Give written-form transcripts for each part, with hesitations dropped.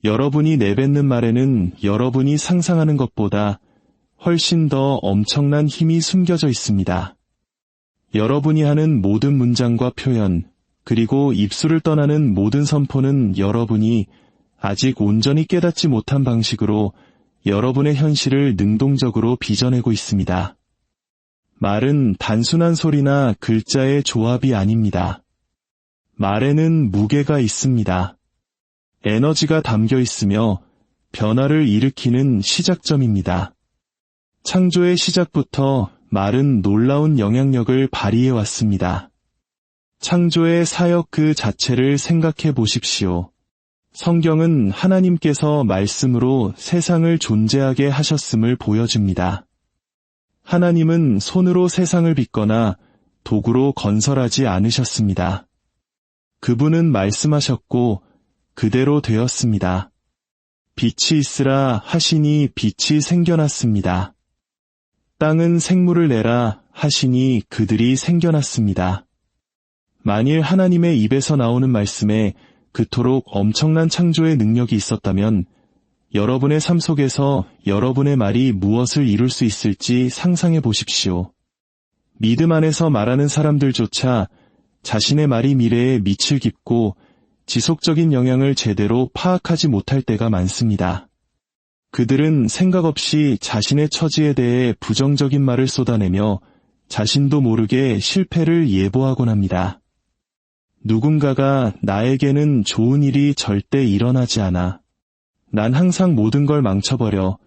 여러분이 내뱉는 말에는 여러분이 상상하는 것보다 훨씬 더 엄청난 힘이 숨겨져 있습니다. 여러분이 하는 모든 문장과 표현, 그리고 입술을 떠나는 모든 선포는 여러분이 아직 온전히 깨닫지 못한 방식으로 여러분의 현실을 능동적으로 빚어내고 있습니다. 말은 단순한 소리나 글자의 조합이 아닙니다. 말에는 무게가 있습니다. 에너지가 담겨 있으며 변화를 일으키는 시작점입니다. 창조의 시작부터 말은 놀라운 영향력을 발휘해 왔습니다. 창조의 사역 그 자체를 생각해 보십시오. 성경은 하나님께서 말씀으로 세상을 존재하게 하셨음을 보여줍니다. 하나님은 손으로 세상을 빚거나 도구로 건설하지 않으셨습니다. 그분은 말씀하셨고 그대로 되었습니다. 빛이 있으라 하시니 빛이 생겨났습니다. 땅은 생물을 내라 하시니 그들이 생겨났습니다. 만일 하나님의 입에서 나오는 말씀에 그토록 엄청난 창조의 능력이 있었다면 여러분의 삶 속에서 여러분의 말이 무엇을 이룰 수 있을지 상상해 보십시오. 믿음 안에서 말하는 사람들조차 자신의 말이 미래에 밑을 깊고 지속적인 영향을 제대로 파악하지 못할 때가 많습니다. 그들은 생각 없이 자신의 처지에 대해 부정적인 말을 쏟아내며 자신도 모르게 실패를 예보하곤 합니다. 누군가가 나에게는 좋은 일이 절대 일어나지 않아. 난 항상 모든 걸 망쳐버려.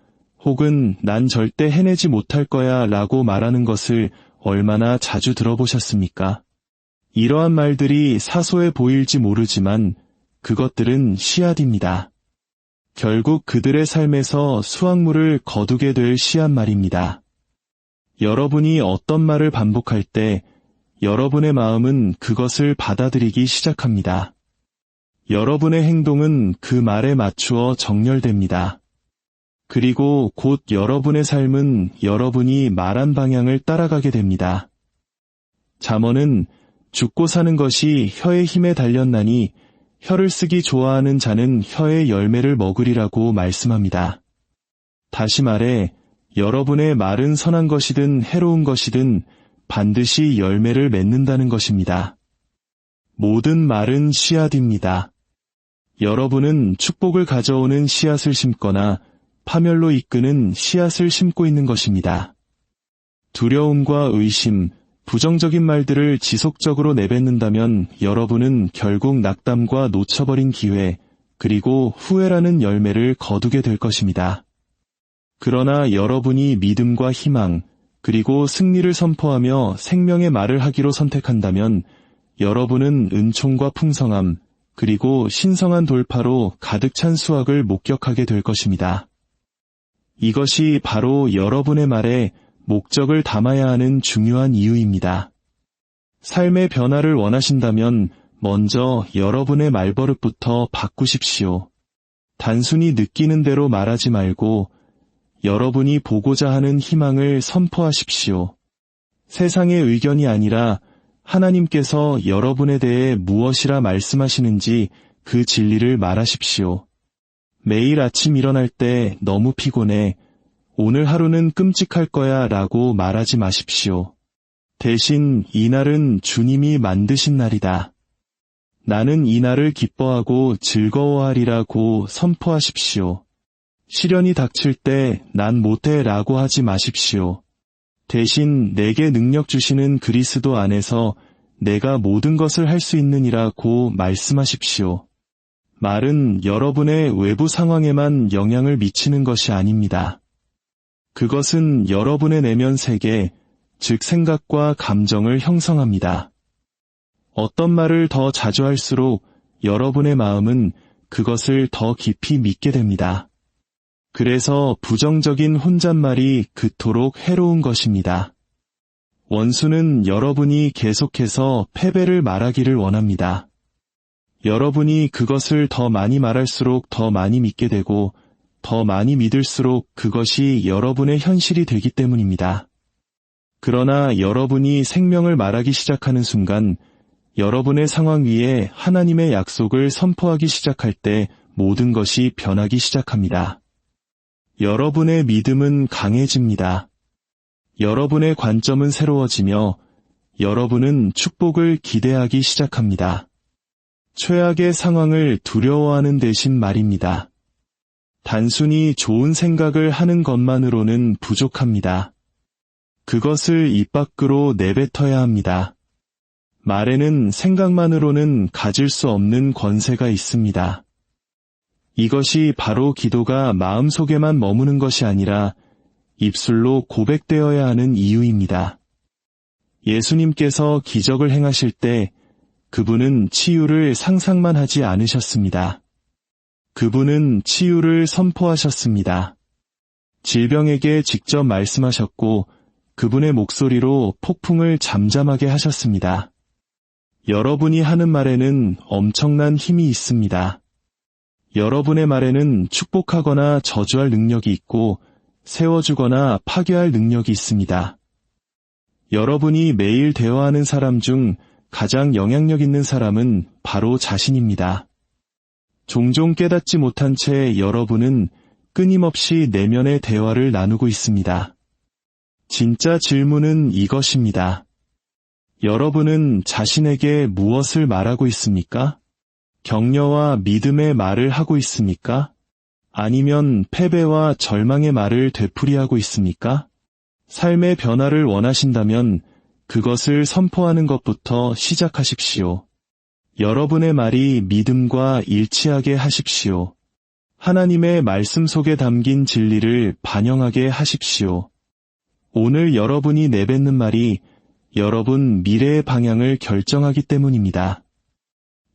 혹은 난 절대 해내지 못할 거야 라고 말하는 것을 얼마나 자주 들어보셨습니까? 이러한 말들이 사소해 보일지 모르지만 그것들은 씨앗입니다. 결국 그들의 삶에서 수확물을 거두게 될 씨앗 말입니다. 여러분이 어떤 말을 반복할 때 여러분의 마음은 그것을 받아들이기 시작합니다. 여러분의 행동은 그 말에 맞추어 정렬됩니다. 그리고 곧 여러분의 삶은 여러분이 말한 방향을 따라가게 됩니다. 잠언은 죽고 사는 것이 혀의 힘에 달렸나니 혀를 쓰기 좋아하는 자는 혀의 열매를 먹으리라고 말씀합니다. 다시 말해 여러분의 말은 선한 것이든 해로운 것이든 반드시 열매를 맺는다는 것입니다. 모든 말은 씨앗입니다. 여러분은 축복을 가져오는 씨앗을 심거나 파멸로 이끄는 씨앗을 심고 있는 것입니다. 두려움과 의심, 부정적인 말들을 지속적으로 내뱉는다면 여러분은 결국 낙담과 놓쳐버린 기회, 그리고 후회라는 열매를 거두게 될 것입니다. 그러나 여러분이 믿음과 희망, 그리고 승리를 선포하며 생명의 말을 하기로 선택한다면 여러분은 은총과 풍성함, 그리고 신성한 돌파로 가득 찬 수확을 목격하게 될 것입니다. 이것이 바로 여러분의 말에 목적을 담아야 하는 중요한 이유입니다. 삶의 변화를 원하신다면 먼저 여러분의 말버릇부터 바꾸십시오. 단순히 느끼는 대로 말하지 말고 여러분이 보고자 하는 희망을 선포하십시오. 세상의 의견이 아니라 하나님께서 여러분에 대해 무엇이라 말씀하시는지 그 진리를 말하십시오. 매일 아침 일어날 때 너무 피곤해. 오늘 하루는 끔찍할 거야 라고 말하지 마십시오. 대신 이날은 주님이 만드신 날이다. 나는 이 날을 기뻐하고 즐거워하리라고 선포하십시오. 시련이 닥칠 때 난 못해 라고 하지 마십시오. 대신 내게 능력 주시는 그리스도 안에서 내가 모든 것을 할 수 있느니라고 말씀하십시오. 말은 여러분의 외부 상황에만 영향을 미치는 것이 아닙니다. 그것은 여러분의 내면 세계, 즉 생각과 감정을 형성합니다. 어떤 말을 더 자주 할수록 여러분의 마음은 그것을 더 깊이 믿게 됩니다. 그래서 부정적인 혼잣말이 그토록 해로운 것입니다. 원수는 여러분이 계속해서 패배를 말하기를 원합니다. 여러분이 그것을 더 많이 말할수록 더 많이 믿게 되고 더 많이 믿을수록 그것이 여러분의 현실이 되기 때문입니다. 그러나 여러분이 생명을 말하기 시작하는 순간 여러분의 상황 위에 하나님의 약속을 선포하기 시작할 때 모든 것이 변하기 시작합니다. 여러분의 믿음은 강해집니다. 여러분의 관점은 새로워지며 여러분은 축복을 기대하기 시작합니다. 최악의 상황을 두려워하는 대신 말입니다. 단순히 좋은 생각을 하는 것만으로는 부족합니다. 그것을 입 밖으로 내뱉어야 합니다. 말에는 생각만으로는 가질 수 없는 권세가 있습니다. 이것이 바로 기도가 마음속에만 머무는 것이 아니라 입술로 고백되어야 하는 이유입니다. 예수님께서 기적을 행하실 때 그분은 치유를 상상만 하지 않으셨습니다. 그분은 치유를 선포하셨습니다. 질병에게 직접 말씀하셨고 그분의 목소리로 폭풍을 잠잠하게 하셨습니다. 여러분이 하는 말에는 엄청난 힘이 있습니다. 여러분의 말에는 축복하거나 저주할 능력이 있고 세워주거나 파괴할 능력이 있습니다. 여러분이 매일 대화하는 사람 중 가장 영향력 있는 사람은 바로 자신입니다. 종종 깨닫지 못한 채 여러분은 끊임없이 내면의 대화를 나누고 있습니다. 진짜 질문은 이것입니다. 여러분은 자신에게 무엇을 말하고 있습니까? 격려와 믿음의 말을 하고 있습니까? 아니면 패배와 절망의 말을 되풀이하고 있습니까? 삶의 변화를 원하신다면 그것을 선포하는 것부터 시작하십시오. 여러분의 말이 믿음과 일치하게 하십시오. 하나님의 말씀 속에 담긴 진리를 반영하게 하십시오. 오늘 여러분이 내뱉는 말이 여러분 미래의 방향을 결정하기 때문입니다.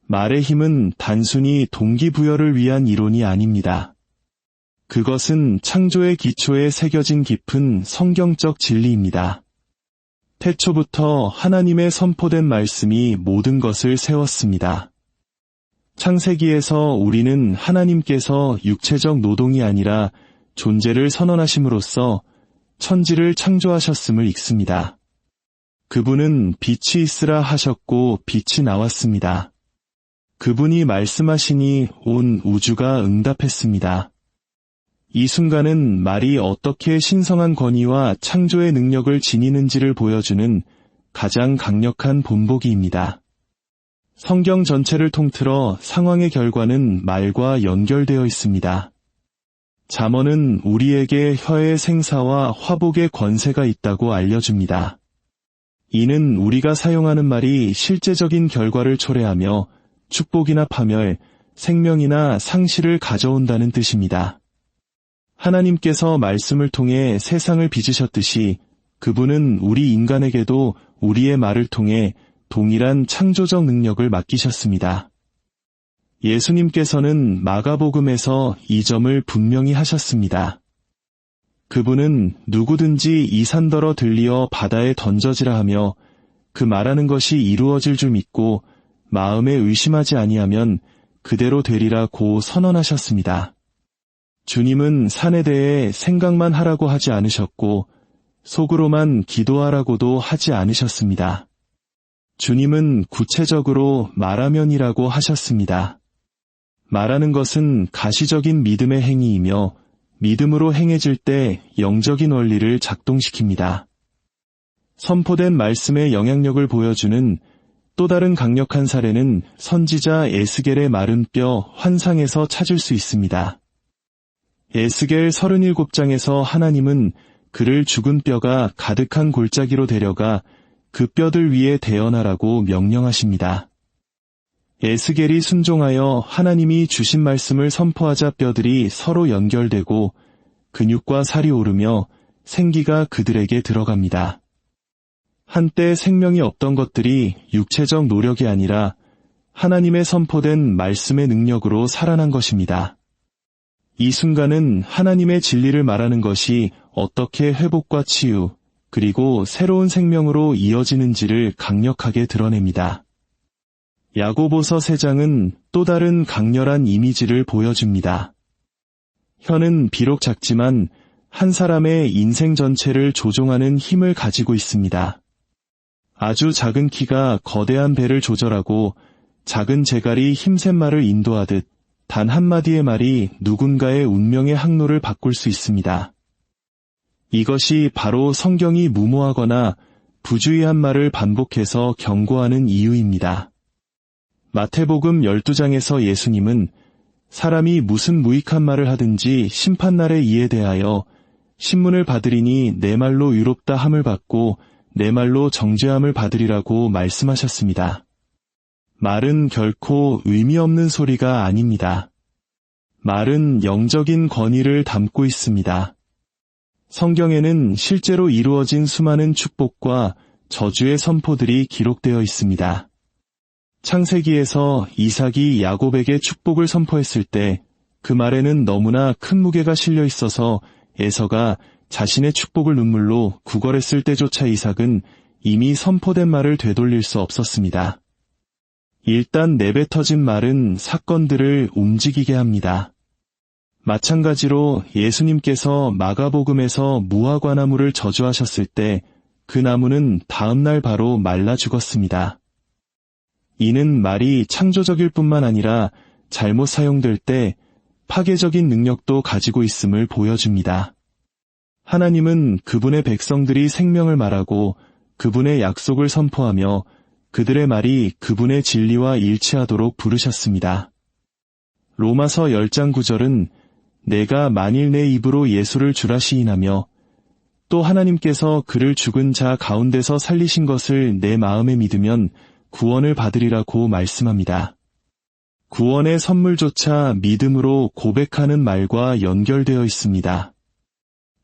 말의 힘은 단순히 동기부여를 위한 이론이 아닙니다. 그것은 창조의 기초에 새겨진 깊은 성경적 진리입니다. 태초부터 하나님의 선포된 말씀이 모든 것을 세웠습니다. 창세기에서 우리는 하나님께서 육체적 노동이 아니라 존재를 선언하심으로써 천지를 창조하셨음을 읽습니다. 그분은 빛이 있으라 하셨고 빛이 나왔습니다. 그분이 말씀하시니 온 우주가 응답했습니다. 이 순간은 말이 어떻게 신성한 권위와 창조의 능력을 지니는지를 보여주는 가장 강력한 본보기입니다. 성경 전체를 통틀어 상황의 결과는 말과 연결되어 있습니다. 잠언은 우리에게 혀의 생사와 화복의 권세가 있다고 알려줍니다. 이는 우리가 사용하는 말이 실제적인 결과를 초래하며 축복이나 파멸, 생명이나 상실을 가져온다는 뜻입니다. 하나님께서 말씀을 통해 세상을 빚으셨듯이 그분은 우리 인간에게도 우리의 말을 통해 동일한 창조적 능력을 맡기셨습니다. 예수님께서는 마가복음에서 이 점을 분명히 하셨습니다. 그분은 누구든지 이 산더러 들리어 바다에 던져지라 하며 그 말하는 것이 이루어질 줄 믿고 마음에 의심하지 아니하면 그대로 되리라고 선언하셨습니다. 주님은 산에 대해 생각만 하라고 하지 않으셨고 속으로만 기도하라고도 하지 않으셨습니다. 주님은 구체적으로 말하면이라고 하셨습니다. 말하는 것은 가시적인 믿음의 행위이며 믿음으로 행해질 때 영적인 원리를 작동시킵니다. 선포된 말씀의 영향력을 보여주는 또 다른 강력한 사례는 선지자 에스겔의 마른 뼈 환상에서 찾을 수 있습니다. 에스겔 37장에서 하나님은 그를 죽은 뼈가 가득한 골짜기로 데려가 그 뼈들 위에 대어나라고 명령하십니다. 에스겔이 순종하여 하나님이 주신 말씀을 선포하자 뼈들이 서로 연결되고 근육과 살이 오르며 생기가 그들에게 들어갑니다. 한때 생명이 없던 것들이 육체적 노력이 아니라 하나님의 선포된 말씀의 능력으로 살아난 것입니다. 이 순간은 하나님의 진리를 말하는 것이 어떻게 회복과 치유, 그리고 새로운 생명으로 이어지는지를 강력하게 드러냅니다. 야고보서 3장은 또 다른 강렬한 이미지를 보여줍니다. 혀는 비록 작지만 한 사람의 인생 전체를 조종하는 힘을 가지고 있습니다. 아주 작은 키가 거대한 배를 조절하고 작은 재갈이 힘센 말을 인도하듯 단 한마디의 말이 누군가의 운명의 항로를 바꿀 수 있습니다. 이것이 바로 성경이 무모하거나 부주의한 말을 반복해서 경고하는 이유입니다. 마태복음 12장에서 예수님은 사람이 무슨 무익한 말을 하든지 심판날의 이에 대하여 신문을 받으리니 내 말로 의롭다 함을 받고 내 말로 정죄함을 받으리라고 말씀하셨습니다. 말은 결코 의미 없는 소리가 아닙니다. 말은 영적인 권위를 담고 있습니다. 성경에는 실제로 이루어진 수많은 축복과 저주의 선포들이 기록되어 있습니다. 창세기에서 이삭이 야곱에게 축복을 선포했을 때 그 말에는 너무나 큰 무게가 실려 있어서 에서가 자신의 축복을 눈물로 구걸했을 때조차 이삭은 이미 선포된 말을 되돌릴 수 없었습니다. 일단 내뱉어진 말은 사건들을 움직이게 합니다. 마찬가지로 예수님께서 마가복음에서 무화과나무를 저주하셨을 때 그 나무는 다음날 바로 말라 죽었습니다. 이는 말이 창조적일 뿐만 아니라 잘못 사용될 때 파괴적인 능력도 가지고 있음을 보여줍니다. 하나님은 그분의 백성들이 생명을 말하고 그분의 약속을 선포하며 그들의 말이 그분의 진리와 일치하도록 부르셨습니다. 로마서 10장 9절은 내가 만일 내 입으로 예수를 주라 시인하며 또 하나님께서 그를 죽은 자 가운데서 살리신 것을 내 마음에 믿으면 구원을 받으리라고 말씀합니다. 구원의 선물조차 믿음으로 고백하는 말과 연결되어 있습니다.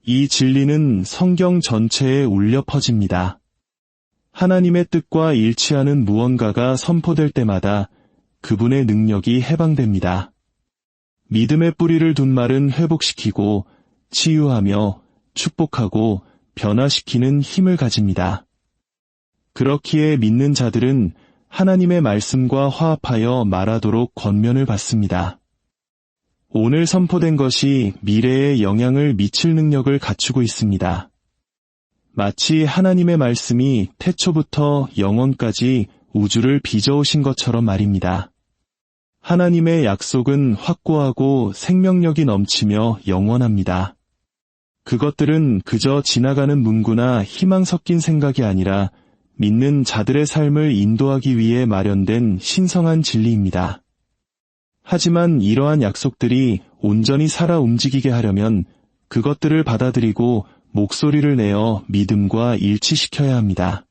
이 진리는 성경 전체에 울려 퍼집니다. 하나님의 뜻과 일치하는 무언가가 선포될 때마다 그분의 능력이 해방됩니다. 믿음의 뿌리를 둔 말은 회복시키고 치유하며 축복하고 변화시키는 힘을 가집니다. 그렇기에 믿는 자들은 하나님의 말씀과 화합하여 말하도록 권면을 받습니다. 오늘 선포된 것이 미래에 영향을 미칠 능력을 갖추고 있습니다. 마치 하나님의 말씀이 태초부터 영원까지 우주를 빚어오신 것처럼 말입니다. 하나님의 약속은 확고하고 생명력이 넘치며 영원합니다. 그것들은 그저 지나가는 문구나 희망 섞인 생각이 아니라 믿는 자들의 삶을 인도하기 위해 마련된 신성한 진리입니다. 하지만 이러한 약속들이 온전히 살아 움직이게 하려면 그것들을 받아들이고 목소리를 내어 믿음과 일치시켜야 합니다.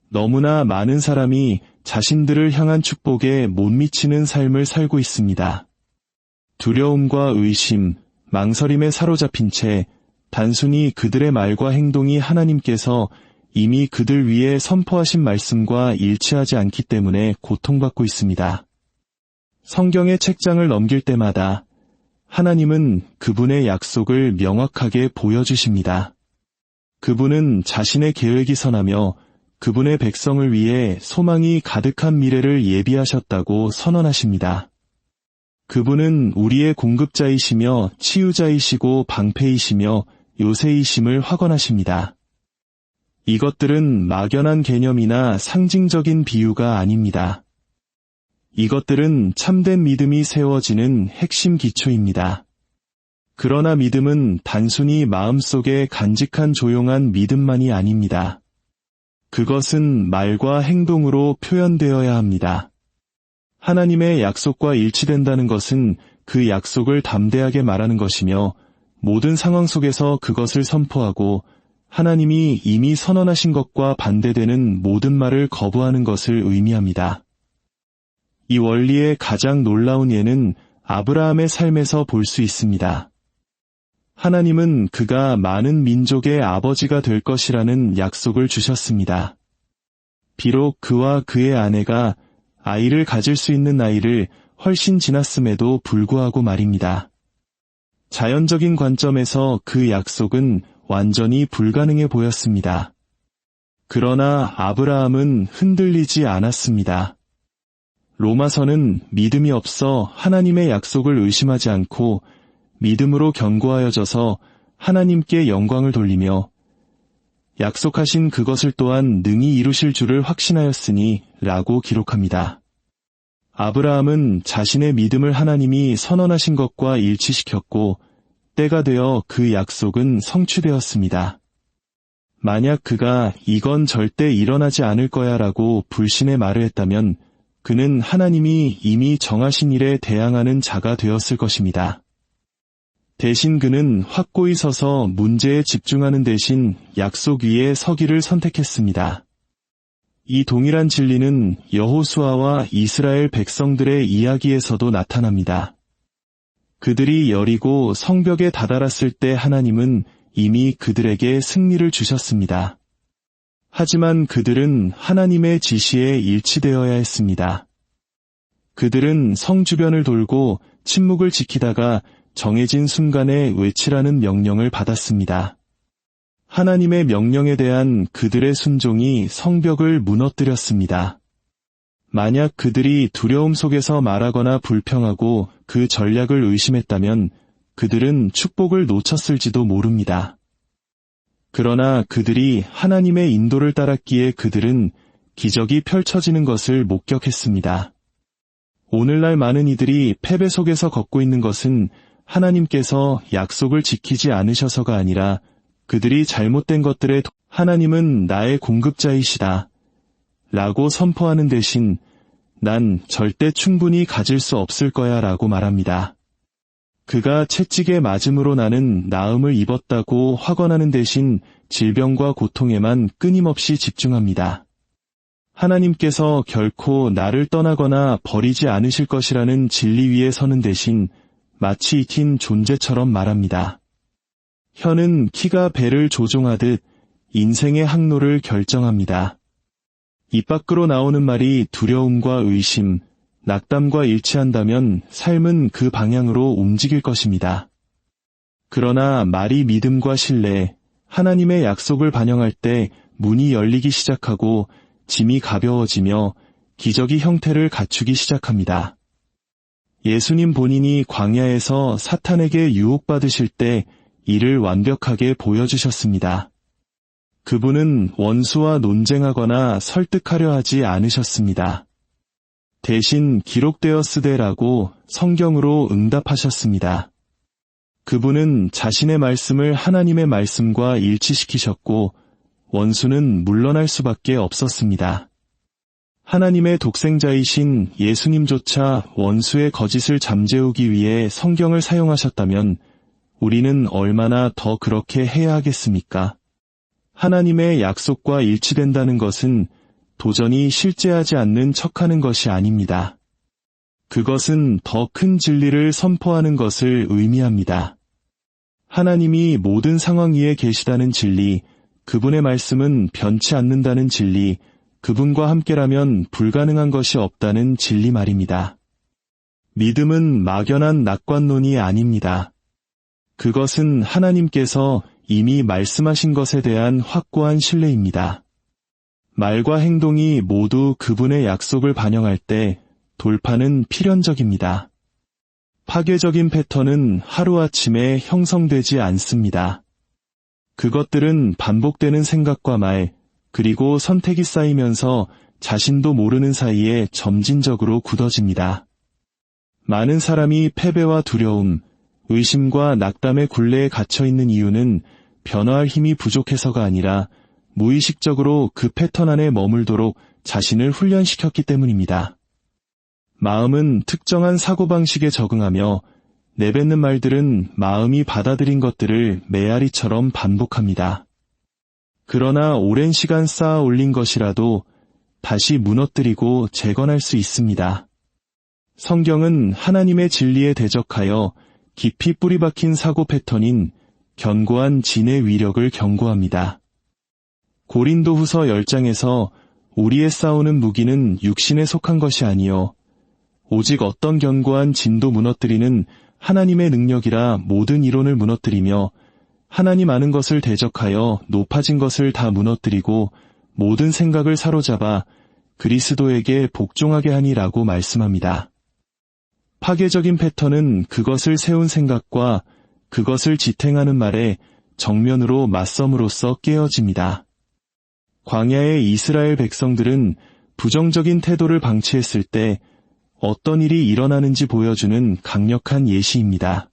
너무나 많은 사람이 자신들을 향한 축복에 못 미치는 삶을 살고 있습니다. 두려움과 의심, 망설임에 사로잡힌 채 단순히 그들의 말과 행동이 하나님께서 이미 그들 위에 선포하신 말씀과 일치하지 않기 때문에 고통받고 있습니다. 성경의 책장을 넘길 때마다 하나님은 그분의 약속을 명확하게 보여주십니다. 그분은 자신의 계획이 선하며 그분의 백성을 위해 소망이 가득한 미래를 예비하셨다고 선언하십니다. 그분은 우리의 공급자이시며 치유자이시고 방패이시며 요새이심을 확언하십니다. 이것들은 막연한 개념이나 상징적인 비유가 아닙니다. 이것들은 참된 믿음이 세워지는 핵심 기초입니다. 그러나 믿음은 단순히 마음속에 간직한 조용한 믿음만이 아닙니다. 그것은 말과 행동으로 표현되어야 합니다. 하나님의 약속과 일치된다는 것은 그 약속을 담대하게 말하는 것이며 모든 상황 속에서 그것을 선포하고 하나님이 이미 선언하신 것과 반대되는 모든 말을 거부하는 것을 의미합니다. 이 원리의 가장 놀라운 예는 아브라함의 삶에서 볼 수 있습니다. 하나님은 그가 많은 민족의 아버지가 될 것이라는 약속을 주셨습니다. 비록 그와 그의 아내가 아이를 가질 수 있는 나이를 훨씬 지났음에도 불구하고 말입니다. 자연적인 관점에서 그 약속은 완전히 불가능해 보였습니다. 그러나 아브라함은 흔들리지 않았습니다. 로마서는 믿음이 없어 하나님의 약속을 의심하지 않고 믿음으로 견고하여져서 하나님께 영광을 돌리며 약속하신 그것을 또한 능히 이루실 줄을 확신하였으니 라고 기록합니다. 아브라함은 자신의 믿음을 하나님이 선언하신 것과 일치시켰고 때가 되어 그 약속은 성취되었습니다. 만약 그가 이건 절대 일어나지 않을 거야 라고 불신의 말을 했다면 그는 하나님이 이미 정하신 일에 대항하는 자가 되었을 것입니다. 대신 그는 확고히 서서 문제에 집중하는 대신 약속 위에 서기를 선택했습니다. 이 동일한 진리는 여호수아와 이스라엘 백성들의 이야기에서도 나타납니다. 그들이 여리고 성벽에 다다랐을 때 하나님은 이미 그들에게 승리를 주셨습니다. 하지만 그들은 하나님의 지시에 일치되어야 했습니다. 그들은 성 주변을 돌고 침묵을 지키다가 정해진 순간에 외치라는 명령을 받았습니다. 하나님의 명령에 대한 그들의 순종이 성벽을 무너뜨렸습니다. 만약 그들이 두려움 속에서 말하거나 불평하고 그 전략을 의심했다면 그들은 축복을 놓쳤을지도 모릅니다. 그러나 그들이 하나님의 인도를 따랐기에 그들은 기적이 펼쳐지는 것을 목격했습니다. 오늘날 많은 이들이 패배 속에서 걷고 있는 것은 하나님께서 약속을 지키지 않으셔서가 아니라 그들이 잘못된 것들에 하나님은 나의 공급자이시다 라고 선포하는 대신 난 절대 충분히 가질 수 없을 거야 라고 말합니다. 그가 채찍에 맞음으로 나는 나음을 입었다고 확언하는 대신 질병과 고통에만 끊임없이 집중합니다. 하나님께서 결코 나를 떠나거나 버리지 않으실 것이라는 진리 위에 서는 대신 마치 익힌 존재처럼 말합니다. 혀는 키가 배를 조종하듯 인생의 항로를 결정합니다. 입 밖으로 나오는 말이 두려움과 의심, 낙담과 일치한다면 삶은 그 방향으로 움직일 것입니다. 그러나 말이 믿음과 신뢰, 하나님의 약속을 반영할 때 문이 열리기 시작하고 짐이 가벼워지며 기적이 형태를 갖추기 시작합니다. 예수님 본인이 광야에서 사탄에게 유혹받으실 때 이를 완벽하게 보여주셨습니다. 그분은 원수와 논쟁하거나 설득하려 하지 않으셨습니다. 대신 기록되었으되라고 성경으로 응답하셨습니다. 그분은 자신의 말씀을 하나님의 말씀과 일치시키셨고 원수는 물러날 수밖에 없었습니다. 하나님의 독생자이신 예수님조차 원수의 거짓을 잠재우기 위해 성경을 사용하셨다면 우리는 얼마나 더 그렇게 해야 하겠습니까? 하나님의 약속과 일치된다는 것은 도전이 실제하지 않는 척하는 것이 아닙니다. 그것은 더 큰 진리를 선포하는 것을 의미합니다. 하나님이 모든 상황 위에 계시다는 진리, 그분의 말씀은 변치 않는다는 진리, 그분과 함께라면 불가능한 것이 없다는 진리 말입니다. 믿음은 막연한 낙관론이 아닙니다. 그것은 하나님께서 이미 말씀하신 것에 대한 확고한 신뢰입니다. 말과 행동이 모두 그분의 약속을 반영할 때 돌파는 필연적입니다. 파괴적인 패턴은 하루아침에 형성되지 않습니다. 그것들은 반복되는 생각과 말, 그리고 선택이 쌓이면서 자신도 모르는 사이에 점진적으로 굳어집니다. 많은 사람이 패배와 두려움, 의심과 낙담의 굴레에 갇혀 있는 이유는 변화할 힘이 부족해서가 아니라 무의식적으로 그 패턴 안에 머물도록 자신을 훈련시켰기 때문입니다. 마음은 특정한 사고방식에 적응하며 내뱉는 말들은 마음이 받아들인 것들을 메아리처럼 반복합니다. 그러나 오랜 시간 쌓아 올린 것이라도 다시 무너뜨리고 재건할 수 있습니다. 성경은 하나님의 진리에 대적하여 깊이 뿌리박힌 사고 패턴인 견고한 진의 위력을 경고합니다. 고린도후서 10장에서 우리의 싸우는 무기는 육신에 속한 것이 아니요 오직 어떤 견고한 진도 무너뜨리는 하나님의 능력이라 모든 이론을 무너뜨리며 하나님 아는 것을 대적하여 높아진 것을 다 무너뜨리고 모든 생각을 사로잡아 그리스도에게 복종하게 하니라고 말씀합니다. 파괴적인 패턴은 그것을 세운 생각과 그것을 지탱하는 말에 정면으로 맞섬으로써 깨어집니다. 광야의 이스라엘 백성들은 부정적인 태도를 방치했을 때 어떤 일이 일어나는지 보여주는 강력한 예시입니다.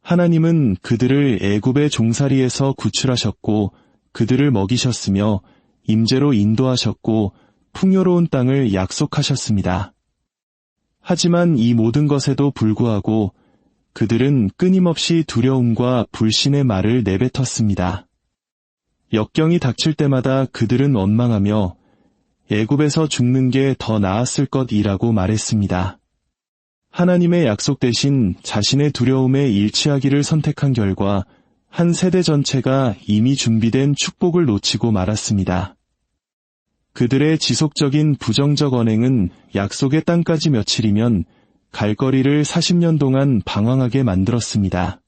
하나님은 그들을 애굽의 종살이에서 구출하셨고 그들을 먹이셨으며 임재로 인도하셨고 풍요로운 땅을 약속하셨습니다. 하지만 이 모든 것에도 불구하고 그들은 끊임없이 두려움과 불신의 말을 내뱉었습니다. 역경이 닥칠 때마다 그들은 원망하며 애굽에서 죽는 게 더 나았을 것이라고 말했습니다. 하나님의 약속 대신 자신의 두려움에 일치하기를 선택한 결과 한 세대 전체가 이미 준비된 축복을 놓치고 말았습니다. 그들의 지속적인 부정적 언행은 약속의 땅까지 며칠이면 갈 거리를 40년 동안 방황하게 만들었습니다.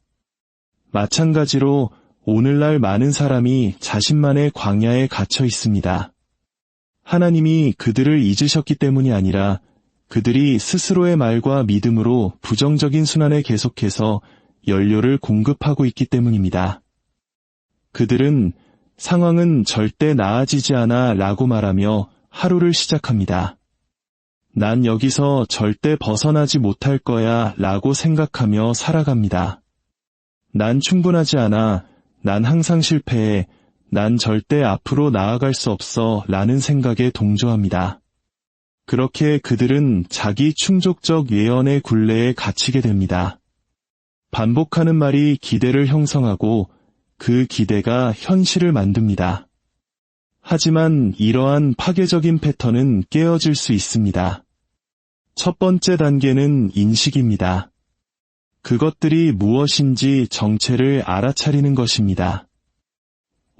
마찬가지로 오늘날 많은 사람이 자신만의 광야에 갇혀 있습니다. 하나님이 그들을 잊으셨기 때문이 아니라 그들이 스스로의 말과 믿음으로 부정적인 순환에 계속해서 연료를 공급하고 있기 때문입니다. 그들은 상황은 절대 나아지지 않아 라고 말하며 하루를 시작합니다. 난 여기서 절대 벗어나지 못할 거야 라고 생각하며 살아갑니다. 난 충분하지 않아, 난 항상 실패해, 난 절대 앞으로 나아갈 수 없어 라는 생각에 동조합니다. 그렇게 그들은 자기 충족적 예언의 굴레에 갇히게 됩니다. 반복하는 말이 기대를 형성하고 그 기대가 현실을 만듭니다. 하지만 이러한 파괴적인 패턴은 깨어질 수 있습니다. 첫 번째 단계는 인식입니다. 그것들이 무엇인지 정체를 알아차리는 것입니다.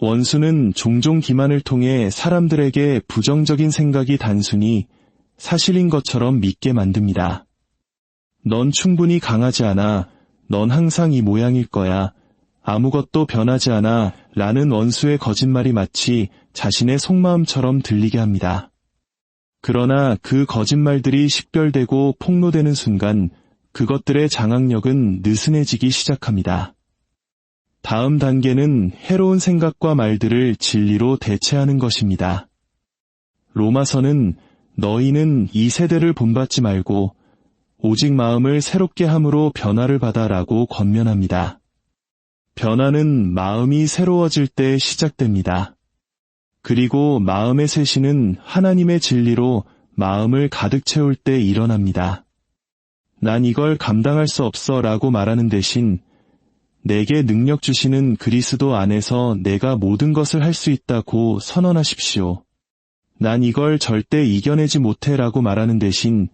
원수는 종종 기만을 통해 사람들에게 부정적인 생각이 단순히 사실인 것처럼 믿게 만듭니다. 넌 충분히 강하지 않아. 넌 항상 이 모양일 거야. 아무것도 변하지 않아 라는 원수의 거짓말이 마치 자신의 속마음처럼 들리게 합니다. 그러나 그 거짓말들이 식별되고 폭로되는 순간 그것들의 장악력은 느슨해지기 시작합니다. 다음 단계는 해로운 생각과 말들을 진리로 대체하는 것입니다. 로마서는 너희는 이 세대를 본받지 말고 오직 마음을 새롭게 함으로 변화를 받아라고 권면합니다. 변화는 마음이 새로워질 때 시작됩니다. 그리고 마음의 쇄신은 하나님의 진리로 마음을 가득 채울 때 일어납니다. 난 이걸 감당할 수 없어 라고 말하는 대신 내게 능력 주시는 그리스도 안에서 내가 모든 것을 할 수 있다고 선언하십시오. 난 이걸 절대 이겨내지 못해 라고 말하는 대신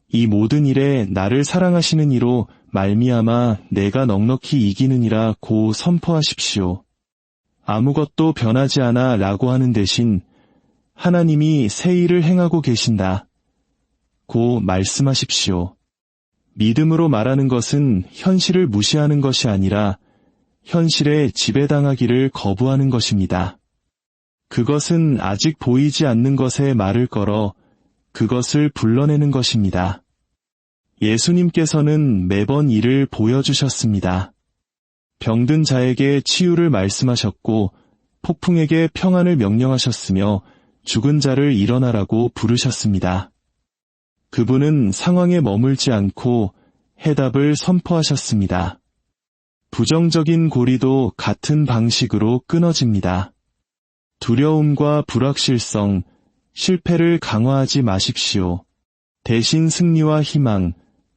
이 모든 일에 나를 사랑하시는 이로 말미암아 내가 넉넉히 이기느니라 고 선포하십시오. 아무것도 변하지 않아 라고 하는 대신 하나님이 새 일을 행하고 계신다 고 말씀하십시오. 믿음으로 말하는 것은 현실을 무시하는 것이 아니라 현실에 지배당하기를 거부하는 것입니다. 그것은 아직 보이지 않는 것에 말을 걸어 그것을 불러내는 것입니다. 예수님께서는 매번 이를 보여주셨습니다. 병든 자에게 치유를 말씀하셨고 폭풍에게 평안을 명령하셨으며 죽은 자를 일어나라고 부르셨습니다. 그분은 상황에 머물지 않고 해답을 선포하셨습니다. 부정적인 고리도 같은 방식으로 끊어집니다. 두려움과 불확실성, 실패를 강화하지 마십시오. 대신 승리와 희망,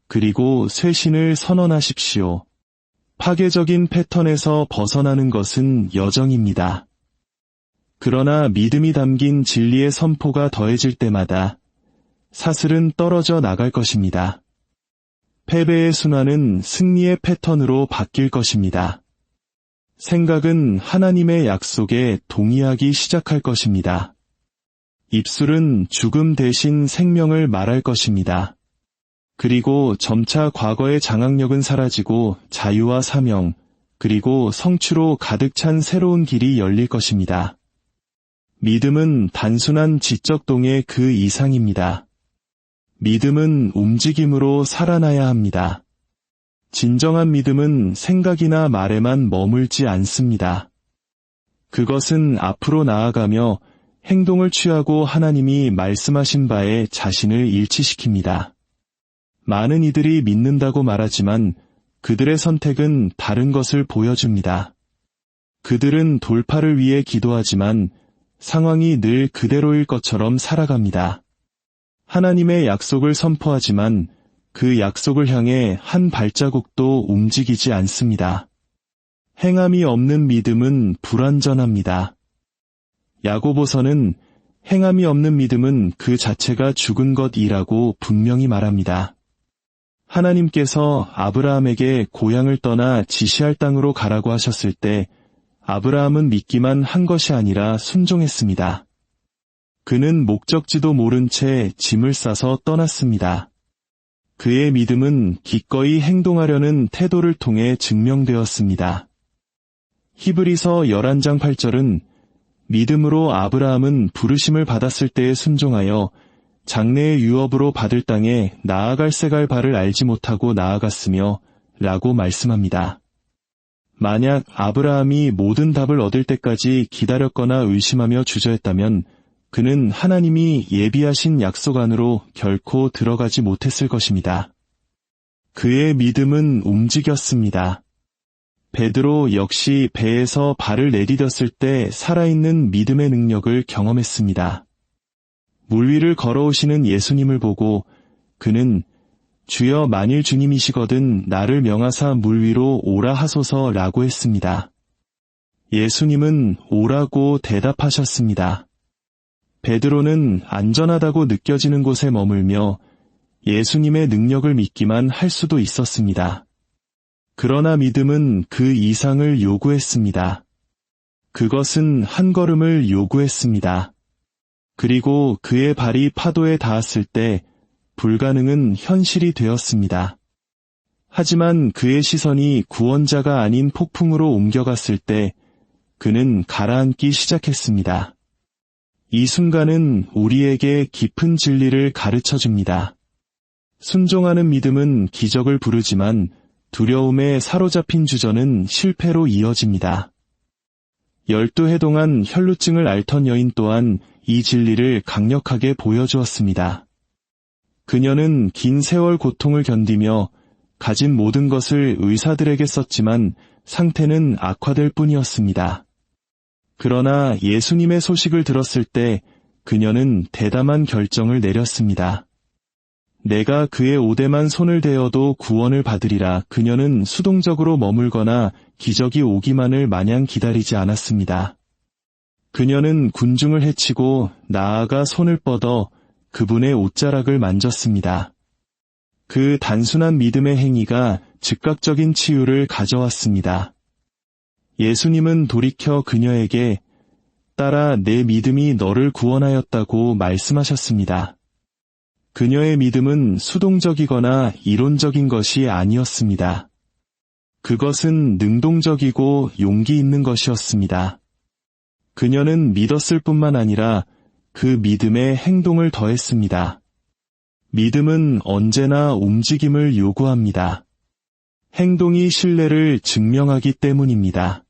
그리고 쇄신을 선언하십시오. 파괴적인 패턴에서 벗어나는 것은 여정입니다. 그러나 믿음이 담긴 진리의 선포가 더해질 때마다 사슬은 떨어져 나갈 것입니다. 패배의 순환은 승리의 패턴으로 바뀔 것입니다. 생각은 하나님의 약속에 동의하기 시작할 것입니다. 입술은 죽음 대신 생명을 말할 것입니다. 그리고 점차 과거의 장악력은 사라지고 자유와 사명, 그리고 성취로 가득 찬 새로운 길이 열릴 것입니다. 믿음은 단순한 지적 동의 그 이상입니다. 믿음은 움직임으로 살아나야 합니다. 진정한 믿음은 생각이나 말에만 머물지 않습니다. 그것은 앞으로 나아가며 행동을 취하고 하나님이 말씀하신 바에 자신을 일치시킵니다. 많은 이들이 믿는다고 말하지만 그들의 선택은 다른 것을 보여줍니다. 그들은 돌파를 위해 기도하지만 상황이 늘 그대로일 것처럼 살아갑니다. 하나님의 약속을 선포하지만 그 약속을 향해 한 발자국도 움직이지 않습니다. 행함이 없는 믿음은 불완전합니다. 야고보서는 행함이 없는 믿음은 그 자체가 죽은 것이라고 분명히 말합니다. 하나님께서 아브라함에게 고향을 떠나 지시할 땅으로 가라고 하셨을 때 아브라함은 믿기만 한 것이 아니라 순종했습니다. 그는 목적지도 모른 채 짐을 싸서 떠났습니다. 그의 믿음은 기꺼이 행동하려는 태도를 통해 증명되었습니다. 히브리서 11장 8절은 믿음으로 아브라함은 부르심을 받았을 때에 순종하여 장래의 유업으로 받을 땅에 나아갈새 갈 바를 알지 못하고 나아갔으며 라고 말씀합니다. 만약 아브라함이 모든 답을 얻을 때까지 기다렸거나 의심하며 주저했다면 그는 하나님이 예비하신 약속 안으로 결코 들어가지 못했을 것입니다. 그의 믿음은 움직였습니다. 베드로 역시 배에서 발을 내디뎠을 때 살아있는 믿음의 능력을 경험했습니다. 물 위를 걸어오시는 예수님을 보고 그는 주여 만일 주님이시거든 나를 명하사 물 위로 오라 하소서라고 했습니다. 예수님은 오라고 대답하셨습니다. 베드로는 안전하다고 느껴지는 곳에 머물며 예수님의 능력을 믿기만 할 수도 있었습니다. 그러나 믿음은 그 이상을 요구했습니다. 그것은 한 걸음을 요구했습니다. 그리고 그의 발이 파도에 닿았을 때 불가능은 현실이 되었습니다. 하지만 그의 시선이 구원자가 아닌 폭풍으로 옮겨갔을 때 그는 가라앉기 시작했습니다. 이 순간은 우리에게 깊은 진리를 가르쳐줍니다. 순종하는 믿음은 기적을 부르지만 두려움에 사로잡힌 주저는 실패로 이어집니다. 12해 동안 혈루증을 앓던 여인 또한 이 진리를 강력하게 보여주었습니다. 그녀는 긴 세월 고통을 견디며 가진 모든 것을 의사들에게 썼지만 상태는 악화될 뿐이었습니다. 그러나 예수님의 소식을 들었을 때 그녀는 대담한 결정을 내렸습니다. 내가 그의 오대만 손을 대어도 구원을 받으리라. 그녀는 수동적으로 머물거나 기적이 오기만을 마냥 기다리지 않았습니다. 그녀는 군중을 해치고 나아가 손을 뻗어 그분의 옷자락을 만졌습니다. 그 단순한 믿음의 행위가 즉각적인 치유를 가져왔습니다. 예수님은 돌이켜 그녀에게 딸아 내 믿음이 너를 구원하였다고 말씀하셨습니다. 그녀의 믿음은 수동적이거나 이론적인 것이 아니었습니다. 그것은 능동적이고 용기 있는 것이었습니다. 그녀는 믿었을 뿐만 아니라 그 믿음에 행동을 더했습니다. 믿음은 언제나 움직임을 요구합니다. 행동이 신뢰를 증명하기 때문입니다.